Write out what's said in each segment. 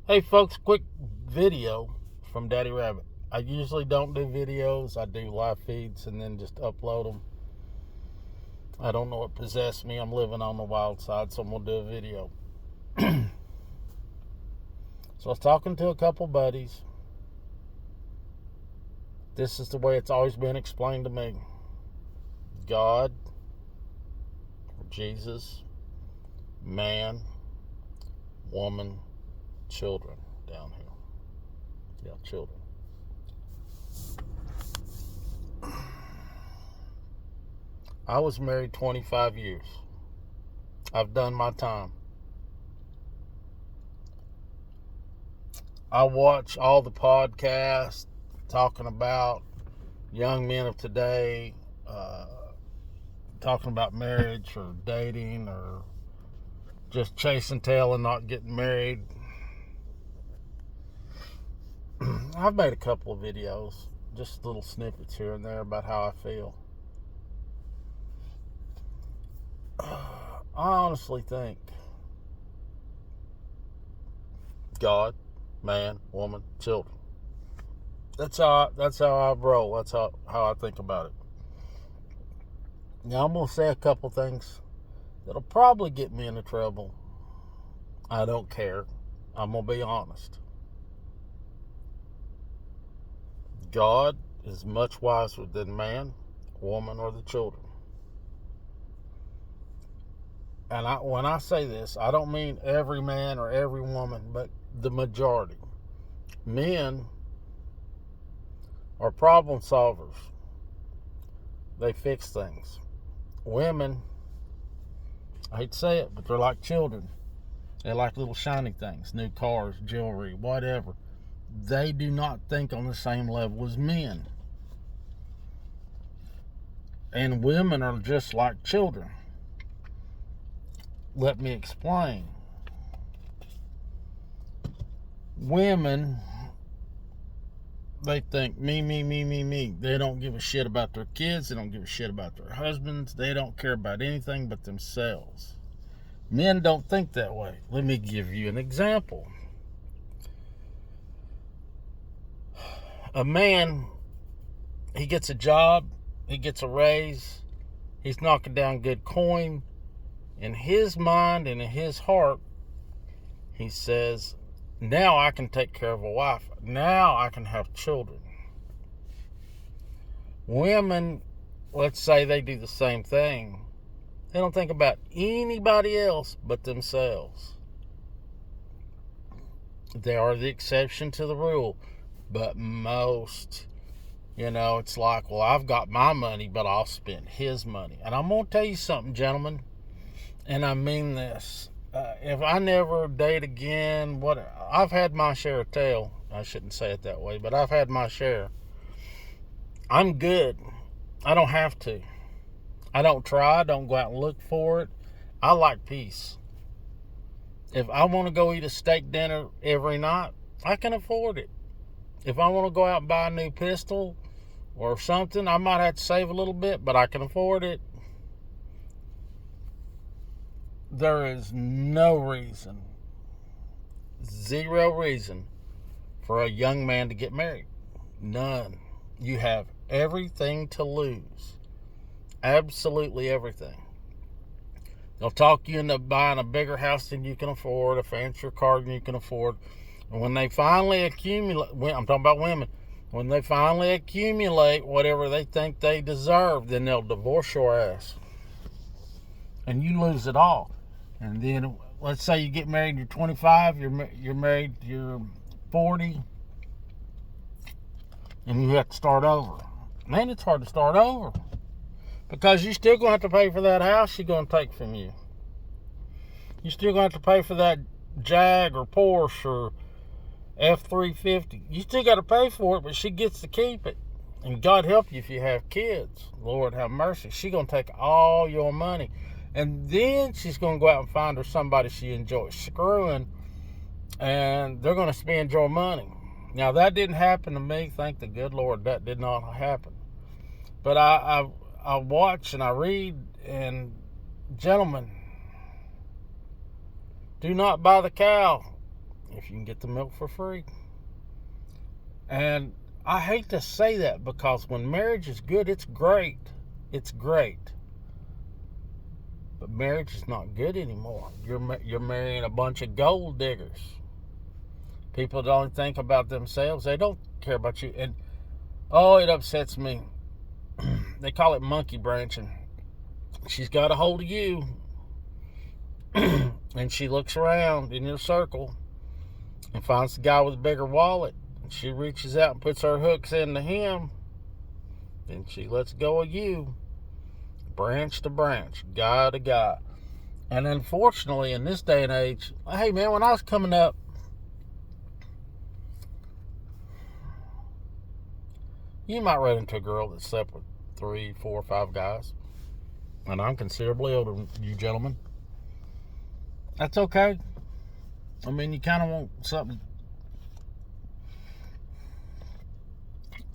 Hey folks, quick video from Daddy Rabbit. I usually don't do videos. I do live feeds and then just upload them. I don't know what possessed me. I'm living on the wild side, so I'm going to do a video. So I was talking to a couple buddies. This is the way it's always been explained to me. God, Jesus, man, woman, children down here. Yeah, children. I was married 25 years. I've done my time. I watch all the podcasts talking about young men of today, talking about marriage or dating or just chasing tail and not getting married. I've made a couple of videos, just little snippets here and there about how I feel. I honestly think God, man, woman, children. That's how I roll. That's how I think about it. Now I'm gonna say a couple things that'll probably get me into trouble. I don't care. I'm gonna be honest. God is much wiser than man, woman, or the children. And when I say this, I don't mean every man or every woman, but the majority. Men are problem solvers. They fix things. Women, I hate to say it, but they're like children. They like little shiny things, new cars, jewelry, whatever. They do not think on the same level as men. And women are just like children. Let me explain. Women, they think me. They don't give a shit about their kids. They don't give a shit about their husbands. They don't care about anything but themselves. Men don't think that way. Let me give you an example. A man, he gets a job, he gets a raise, he's knocking down good coin. In his mind and in his heart, he says, now I can take care of a wife. Now I can have children. Women, let's say they do the same thing. They don't think about anybody else but themselves. They are the exception to the rule. But most, it's like, well, I've got my money, but I'll spend his money. And I'm going to tell you something, gentlemen, and I mean this. If I never date again, I've had my share of tail. I shouldn't say it that way, but I've had my share. I'm good. I don't have to. I don't try. I don't go out and look for it. I like peace. If I want to go eat a steak dinner every night, I can afford it. If I want to go out and buy a new pistol or something, I might have to save a little bit, but I can afford it. There is no reason, zero reason, for a young man to get married. None. You have everything to lose. Absolutely everything. They'll talk you into buying a bigger house than you can afford, a fancier car than you can afford. And when they finally accumulate, I'm talking about women, when they finally accumulate whatever they think they deserve, then they'll divorce your ass. And you lose it all. And then, let's say you get married, you're 25, you're married, you're 40, and you have to start over. Man, it's hard to start over. Because you're still going to have to pay for that house she's going to take from you. You're still going to have to pay for that Jag or Porsche or F-350. You still got to pay for it, but she gets to keep it. And God help you if you have kids. Lord have mercy. She's going to take all your money. And then she's going to go out and find her somebody she enjoys screwing. And they're going to spend your money. Now, that didn't happen to me. Thank the good Lord that did not happen. But I watch and I read, and gentlemen, do not buy the cow if you can get the milk for free. And I hate to say that, because when marriage is good, it's great. It's great. But marriage is not good anymore. You're marrying a bunch of gold diggers. People don't think about themselves. They don't care about you. And oh, it upsets me. They call it monkey branching. She's got a hold of you, and she looks around in your circle and finds the guy with a bigger wallet. And she reaches out and puts her hooks into him. Then she lets go of you. Branch to branch, guy to guy. And unfortunately, in this day and age, hey man, when I was coming up, you might run into a girl that slept with 3, 4, 5 guys. And I'm considerably older than you gentlemen. That's okay. I mean, you kind of want something.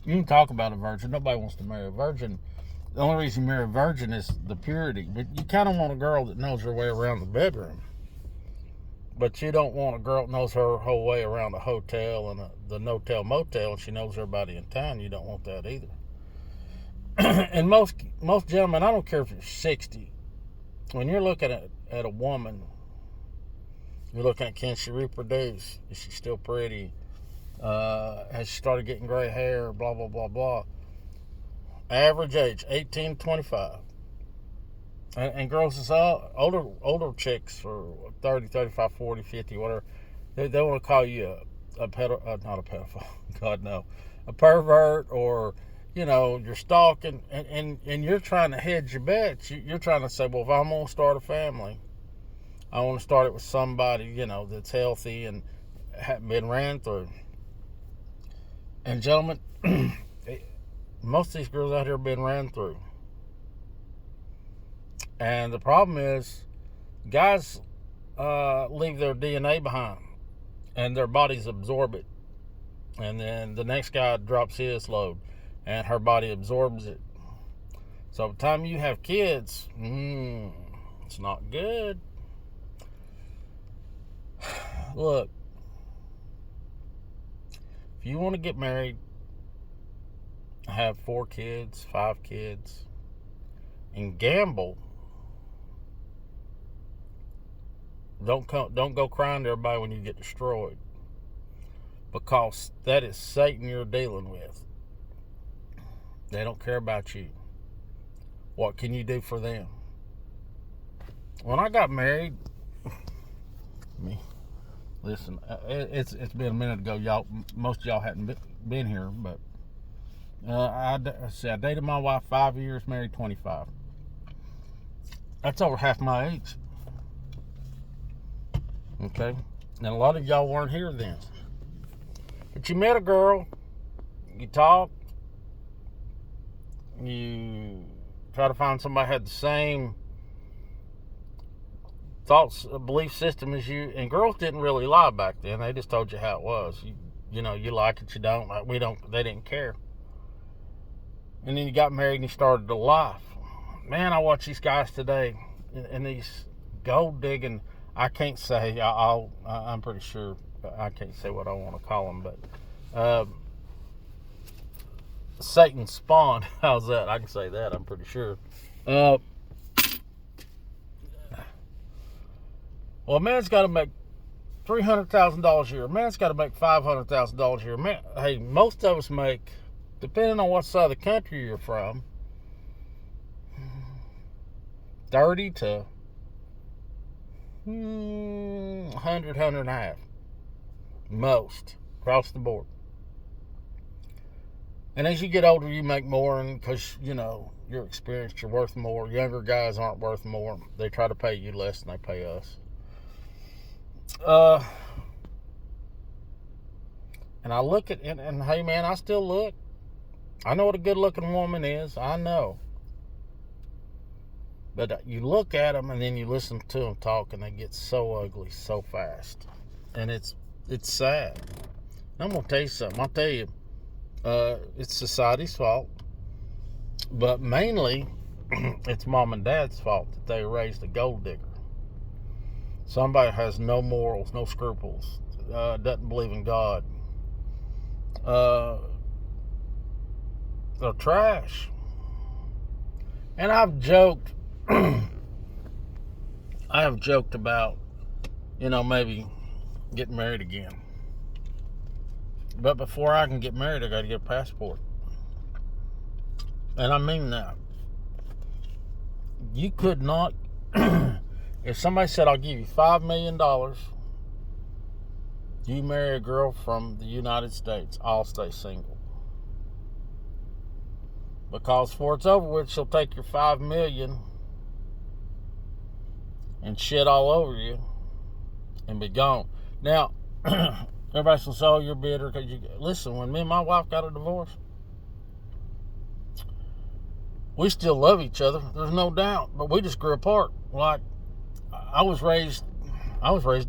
You can talk about a virgin. Nobody wants to marry a virgin. The only reason you marry a virgin is the purity. But you kind of want a girl that knows her way around the bedroom. But you don't want a girl that knows her whole way around the hotel and the no-tell motel, and she knows everybody in town. You don't want that either. And most gentlemen, I don't care if you're 60. When you're looking at a woman, you're looking at, can she reproduce? Is she still pretty? Has she started getting gray hair? Blah, blah, blah, blah. Average age, 18 to 25. And girls is older chicks, or 30, 35, 40, 50, whatever. They want to call you not a pedophile, God no, a pervert, or you're stalking, and you're trying to hedge your bets. You're trying to say, well, if I'm gonna start a family, I want to start it with somebody that's healthy and been ran through. And gentlemen, most of these girls out here have been ran through. And the problem is, guys leave their DNA behind, and their bodies absorb it. And then the next guy drops his load, and her body absorbs it. So by the time you have kids, it's not good. Look, if you want to get married, have 4 kids, 5 kids, and gamble, don't go crying to everybody when you get destroyed, because that is Satan you're dealing with. They don't care about you. What can you do for them? When I got married, listen, it's been a minute ago. Most of y'all hadn't been here, but I dated my wife 5 years, married 25. That's over half my age. Okay? And a lot of y'all weren't here then. But you met a girl, you talked, you try to find somebody who had the same thoughts, belief system as you. And girls didn't really lie back then. They just told you how it was. You like it, you don't. We don't. They didn't care. And then you got married and you started a life. Man, I watch these guys today, and these gold digging. I can't say. I'm pretty sure I can't say what I want to call them, but Satan spawn. How's that? I can say that. I'm pretty sure. Well, a man's got to make $300,000 a year. A man's got to make $500,000 a year. Man, hey, most of us make, depending on what side of the country you're from, 30 to 100, 150. Most across the board. And as you get older, you make more, and because you're experienced, you're worth more. Younger guys aren't worth more. They try to pay you less than they pay us. And I look at and hey man, I still look. I know what a good looking woman is. I know. But you look at them and then you listen to them talk, and they get so ugly so fast. And it's sad. I'm going to tell you something. I'll tell you, it's society's fault. But mainly, it's mom and dad's fault that they raised a gold digger. Somebody has no morals, no scruples. doesn't believe in God. They're trash. And I've joked, I have joked about, maybe getting married again. But before I can get married, I got to get a passport. And I mean that. You could not, if somebody said, I'll give you $5 million, you marry a girl from the United States, I'll stay single. Because before it's over with, she'll take your $5 million and shit all over you and be gone. Now, everybody says, oh, you're bitter because you... Listen, when me and my wife got a divorce, we still love each other. There's no doubt, but we just grew apart. Like, I was raised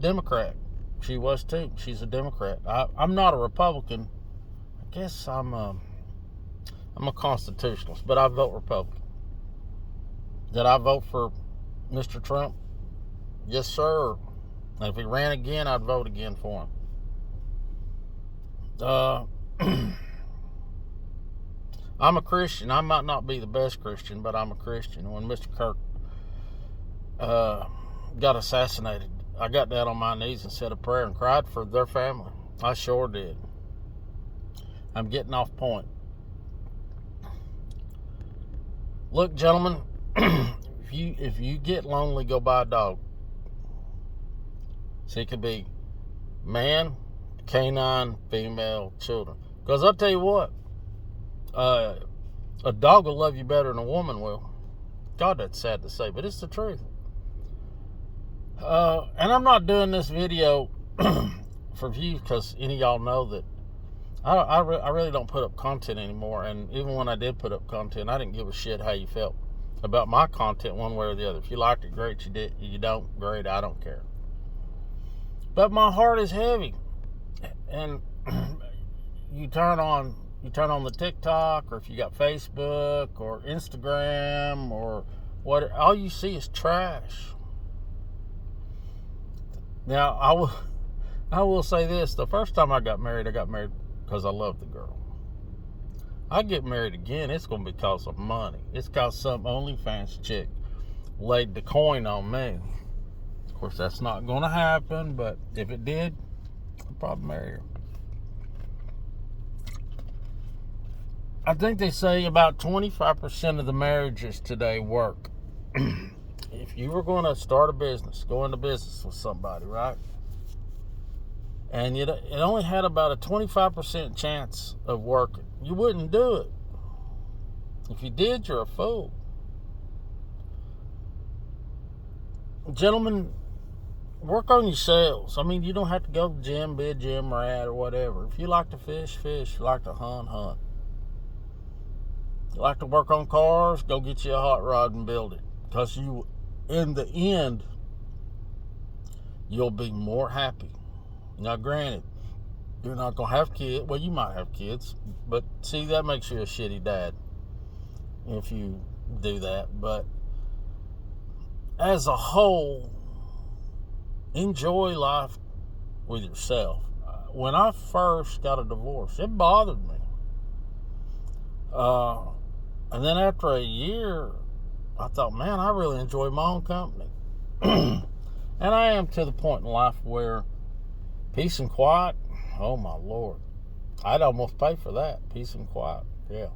Democrat. She was too. She's a Democrat. I'm not a Republican. I guess I'm a constitutionalist, but I vote Republican. Did I vote for Mr. Trump? Yes, sir. And if he ran again, I'd vote again for him. I'm a Christian. I might not be the best Christian, but I'm a Christian. When Mr. Kirk got assassinated, I got down on my knees and said a prayer and cried for their family. I sure did. I'm getting off point. Look, gentlemen, if you get lonely, go buy a dog. So it could be man, canine, female, children. Because I'll tell you what, a dog will love you better than a woman will. God, that's sad to say, but it's the truth. And I'm not doing this video for views because any of y'all know that I really don't put up content anymore. And even when I did put up content, I didn't give a shit how you felt about my content one way or the other. If you liked it, great. You did. You don't, great. I don't care. But my heart is heavy. And you turn on the TikTok, or if you got Facebook or Instagram or what, all you see is trash. Now, I will say this. The first time I got married because I loved the girl. I get married again, it's going to be because of money. It's because some OnlyFans chick laid the coin on me. Of course, that's not going to happen, but if it did, I'd probably marry her. I think they say about 25% of the marriages today work. If you were going to start a business, go into business with somebody, right? And it only had about a 25% chance of working, you wouldn't do it. If you did, you're a fool. Gentlemen, work on yourselves. I mean, you don't have to go to the gym, be a gym rat or whatever. If you like to fish, fish. If you like to hunt. You like to work on cars, go get you a hot rod and build it. Because you, in the end, you'll be more happy. Now, granted, you're not going to have kids. Well, you might have kids. But, see, that makes you a shitty dad if you do that. But, as a whole, enjoy life with yourself. When I first got a divorce, it bothered me. And then after a year, I thought, man, I really enjoy my own company. And I am to the point in life where peace and quiet, oh my Lord. I'd almost pay for that. Peace and quiet, yeah.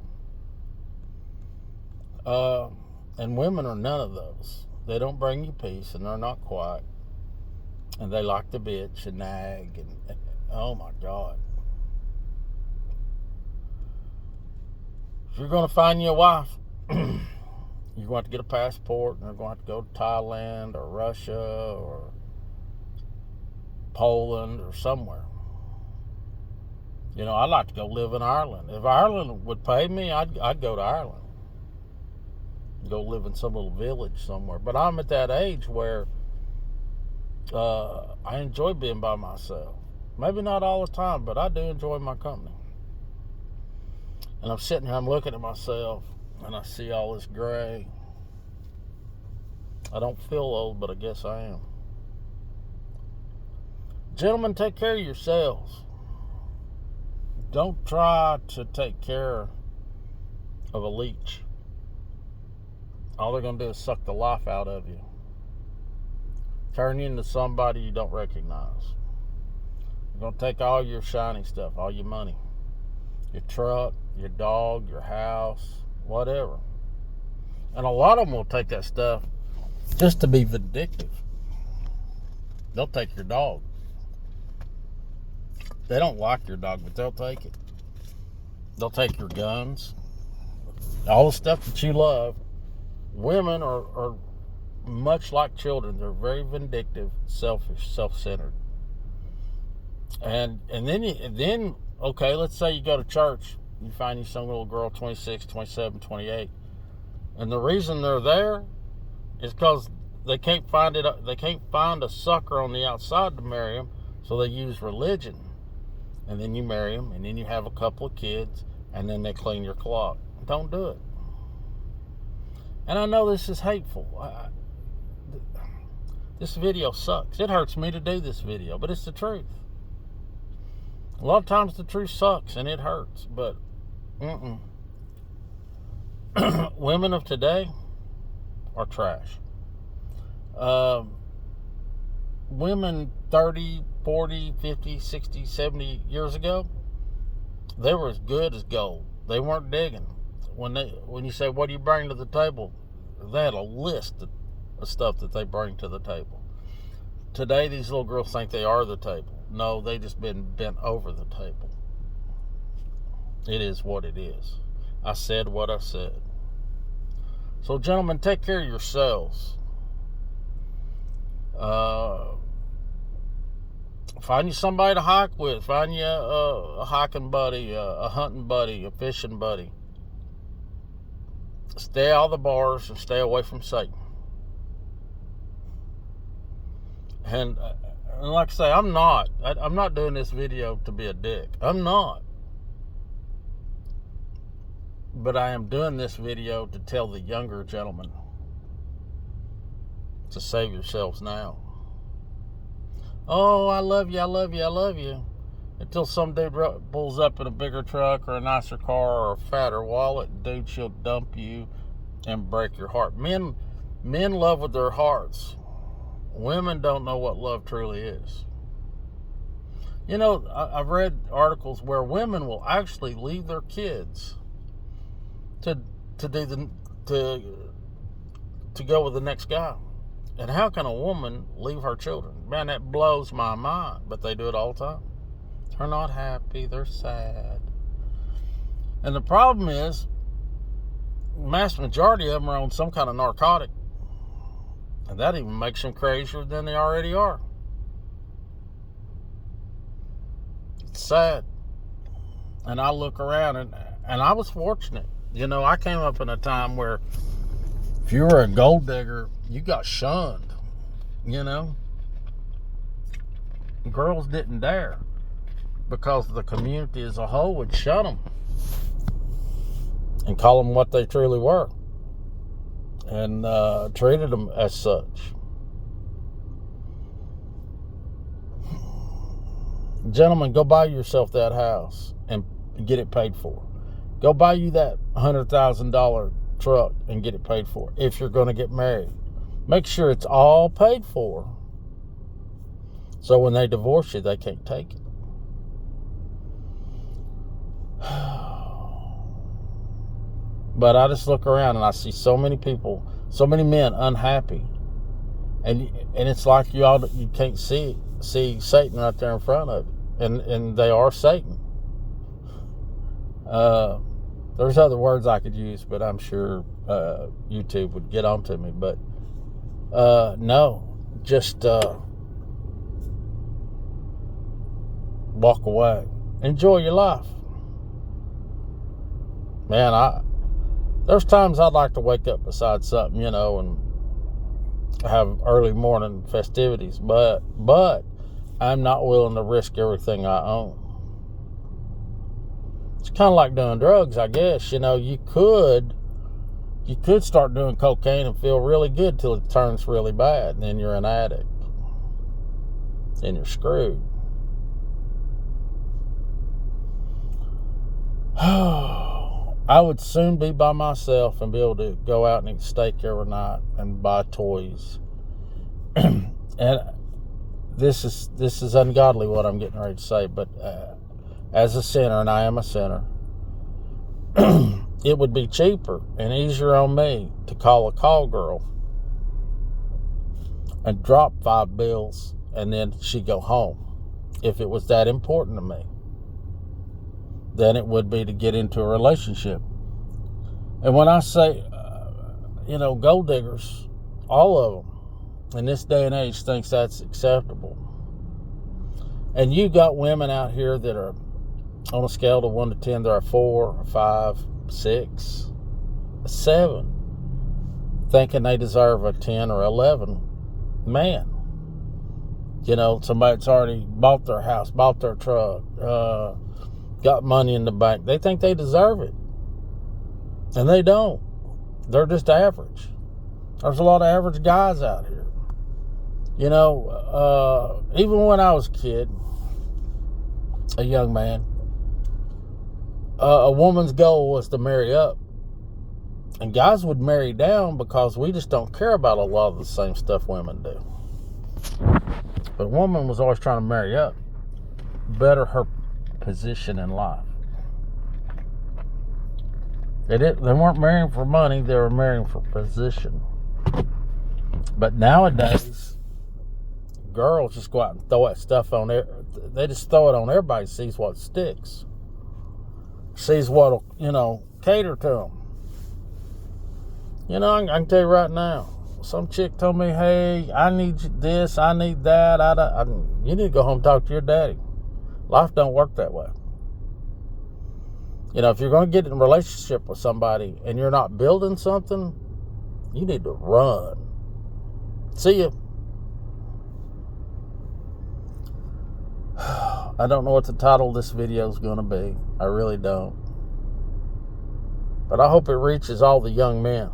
And women are none of those. They don't bring you peace, and they're not quiet. And they like to bitch and nag, and oh my God. If you're going to find you a wife, you're going to have to get a passport, and you're going to have to go to Thailand or Russia or Poland or somewhere. You know, I'd like to go live in Ireland. If Ireland would pay me, I'd go to Ireland. Go live in some little village somewhere. But I'm at that age where I enjoy being by myself. Maybe not all the time, but I do enjoy my company. And I'm sitting here, I'm looking at myself, and I see all this gray. I don't feel old, but I guess I am. Gentlemen, take care of yourselves. Don't try to take care of a leech. All they're going to do is suck the life out of you. Turn you into somebody you don't recognize. They're going to take all your shiny stuff, all your money, your truck, your dog, your house, whatever. And a lot of them will take that stuff just to be vindictive. They'll take your dog. They don't like your dog, but they'll take it. They'll take your guns, all the stuff that you love. Women are much like children. They're very vindictive, selfish, self-centered. And then okay, let's say you go to church, you find you some little girl, 26, 27, 28, and the reason they're there is because they can't find a sucker on the outside to marry them, so they use religion. And then you marry them, and then you have a couple of kids, and then they clean your clock. Don't do it. And I know this is hateful. This video sucks. It hurts me to do this video, but it's the truth. A lot of times the truth sucks, and it hurts, but women of today are trash. Women 30, 40, 50, 60, 70 years ago, they were as good as gold. They weren't digging. When you say, what do you bring to the table? They had a list of stuff that they bring to the table. Today, these little girls think they are the table. No, they just been bent over the table. It is what it is. I said what I said. So, gentlemen, take care of yourselves. Find you somebody to hike with. Find you a hiking buddy, a hunting buddy, a fishing buddy. Stay out of the bars and stay away from Satan. And like I say, I'm not doing this video to be a dick. I'm not. But I am doing this video to tell the younger gentlemen to save yourselves now. Oh, I love you, I love you, I love you. Until some dude pulls up in a bigger truck or a nicer car or a fatter wallet, dude, she'll dump you and break your heart. Men love with their hearts. Women don't know what love truly is. You know, I've read articles where women will actually leave their kids to go with the next guy. And how can a woman leave her children? Man, that blows my mind. But they do it all the time. They're not happy. They're sad. And the problem is, the vast majority of them are on some kind of narcotic. And that even makes them crazier than they already are. It's sad. And I look around, and I was fortunate. You know, I came up in a time where if you were a gold digger, you got shunned, you know. Girls didn't dare because the community as a whole would shun them and call them what they truly were and treated them as such. Gentlemen, go buy yourself that house and get it paid for. Go buy you that $100,000 truck and get it paid for if you're going to get married. Make sure it's all paid for, so when they divorce you, they can't take it. But I just look around and I see so many people, so many men unhappy, and it's like you can't see Satan right there in front of you, and they are Satan. There's other words I could use, but I'm sure YouTube would get onto me. But no, just walk away. Enjoy your life. Man, there's times I'd like to wake up beside something, you know, and have early morning festivities, but I'm not willing to risk everything I own. It's kind of like doing drugs, I guess. You know, you could start doing cocaine and feel really good till it turns really bad, and then you're an addict. Then you're screwed. I would soon be by myself and be able to go out and eat steak every night and buy toys. And this is ungodly what I'm getting ready to say, but as a sinner, and I am a sinner, it would be cheaper and easier on me to call a call girl and drop 5 bills and then she'd go home, if it was that important to me, than it would be to get into a relationship. And when I say, gold diggers, all of them in this day and age thinks that's acceptable. And you got women out here that are on a scale of 1 to 10, they're a 4, a 5, 6, a 7, thinking they deserve a 10 or 11 man. Somebody that's already bought their house, bought their truck, got money in the bank. They think they deserve it. And they don't. They're just average. There's a lot of average guys out here. Even when I was a kid, a young man, a woman's goal was to marry up. And guys would marry down because we just don't care about a lot of the same stuff women do. But a woman was always trying to marry up, better her position in life. They weren't marrying for money, they were marrying for position. But nowadays, girls just go out and throw that stuff on there. They just throw it on everybody, sees what sticks. Sees what'll, cater to them. I can tell you right now, some chick told me, hey, I need this, I need that. You need to go home and talk to your daddy. Life don't work that way. If you're going to get in a relationship with somebody and you're not building something, you need to run. See ya. I don't know what the title of this video is going to be. I really don't. But I hope it reaches all the young men.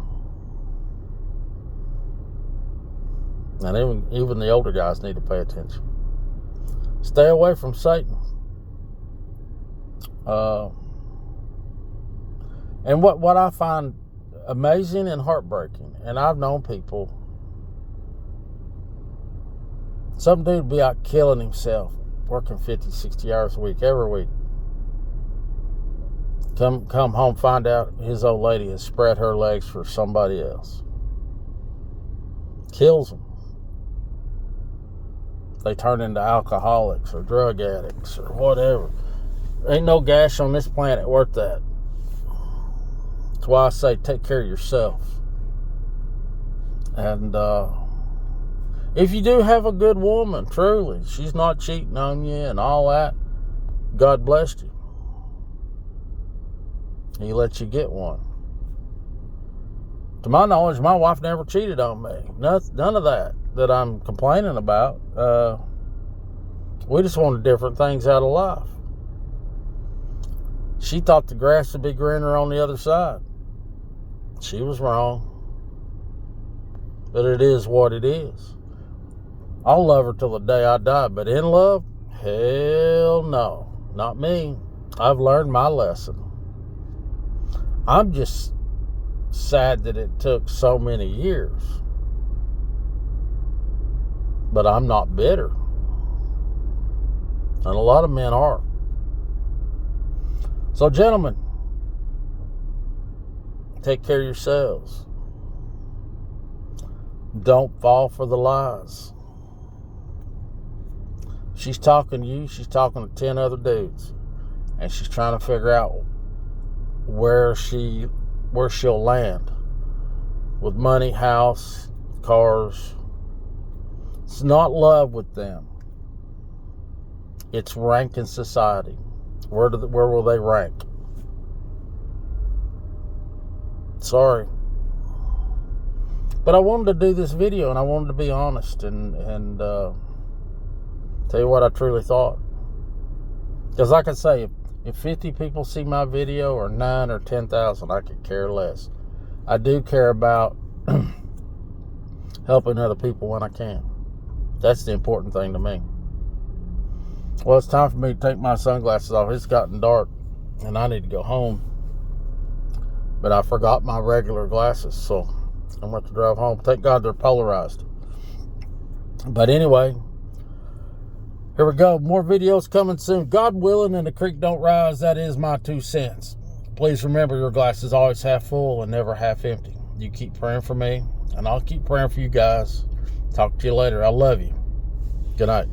And even the older guys need to pay attention. Stay away from Satan. And what I find amazing and heartbreaking, and I've known people, some dude would be out killing himself, working 50, 60 hours a week, every week. Come home, find out his old lady has spread her legs for somebody else. Kills them. They turn into alcoholics or drug addicts or whatever. Ain't no gash on this planet worth that. That's why I say take care of yourself. And if you do have a good woman, truly, she's not cheating on you and all that, God bless you. He lets you get one. To my knowledge, my wife never cheated on me. None of that I'm complaining about. We just wanted different things out of life. She thought the grass would be greener on the other side. She was wrong. But it is what it is. I'll love her till the day I die. But in love? Hell no. Not me. I've learned my lesson. I'm just sad that it took so many years. But I'm not bitter. And a lot of men are. So, gentlemen, take care of yourselves. Don't fall for the lies. She's talking to you. She's talking to 10 other dudes. And she's trying to figure out where she'll land. With money, house, cars. It's not love with them. It's rank in society. Where will they rank? Sorry. But I wanted to do this video and I wanted to be honest and tell you what I truly thought. Because like I say, if 50 people see my video or 9 or 10,000, I could care less. I do care about helping other people when I can. That's the important thing to me. Well, it's time for me to take my sunglasses off. It's gotten dark. and I need to go home. But I forgot my regular glasses, so I'm going to have to drive home. Thank God they're polarized. But anyway, here we go. More videos coming soon. God willing and the creek don't rise. That is my 2 cents. Please remember, your glass is always half full and never half empty. You keep praying for me, and I'll keep praying for you guys. Talk to you later. I love you. Good night.